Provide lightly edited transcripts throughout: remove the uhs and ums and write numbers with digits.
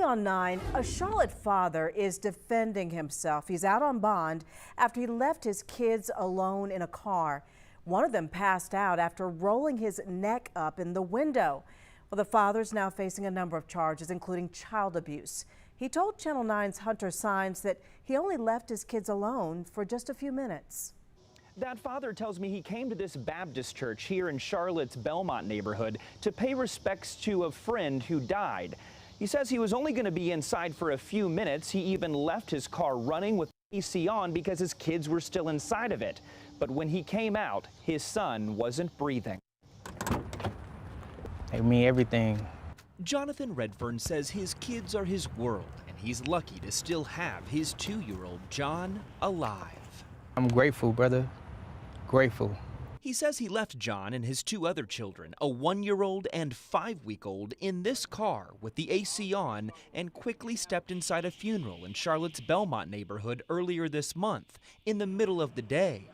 on 9, a Charlotte father is defending himself. He's out on bond after he left his kids alone in a car. One of them passed out after rolling his neck up in the window. Well, the father's now facing a number of charges, including child abuse. He told Channel 9's Hunter Sines that he only left his kids alone for just a few minutes. That father tells me he came to this Baptist church here in Charlotte's Belmont neighborhood to pay respects to a friend who died. He says he was only going to be inside for a few minutes. He even left his car running with the AC on because his kids were still inside of it. But when he came out, his son wasn't breathing. It mean everything. Jonathan Redfern says his kids are his world, and he's lucky to still have his 2-year-old John alive. I'm grateful, brother. Grateful. He says he left John and his 2 other children, a 1-year-old and 5-week-old, in this car with the AC on and quickly stepped inside a funeral in Charlotte's Belmont neighborhood earlier this month, in the middle of the day.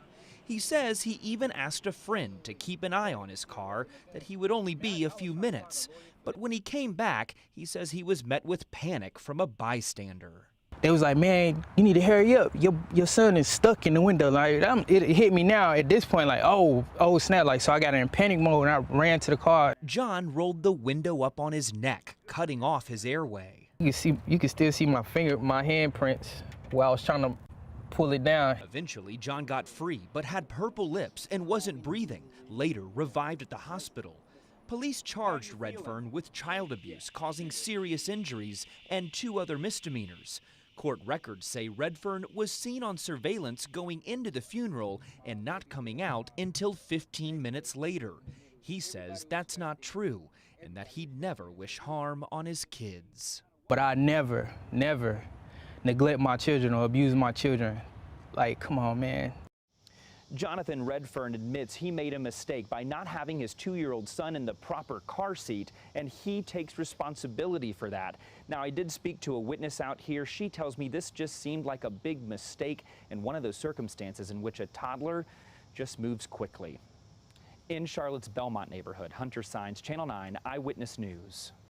He says he even asked a friend to keep an eye on his car, that he would only be a few minutes. But when he came back, he says he was met with panic from a bystander. They was like, man, you need to hurry up. Your son is stuck in the window. Like, it hit me now at this point, like, oh snap. Like, so I got in panic mode and I ran to the car. John rolled the window up on his neck, cutting off his airway. You can still see my handprints while I was trying to pull it down. Eventually, John got free, but had purple lips and wasn't breathing, later revived at the hospital. Police charged Redfern with child abuse causing serious injuries and 2 other misdemeanors. Court records say Redfern was seen on surveillance going into the funeral and not coming out until 15 minutes later. He says that's not true and that he'd never wish harm on his kids. But I never neglect my children or abuse my children. Like, come on, man. Jonathan Redfern admits he made a mistake by not having his 2-year-old son in the proper car seat, and he takes responsibility for that. Now, I did speak to a witness out here. She tells me this just seemed like a big mistake and one of those circumstances in which a toddler just moves quickly. In Charlotte's Belmont neighborhood, Hunter Sines, Channel 9 Eyewitness News.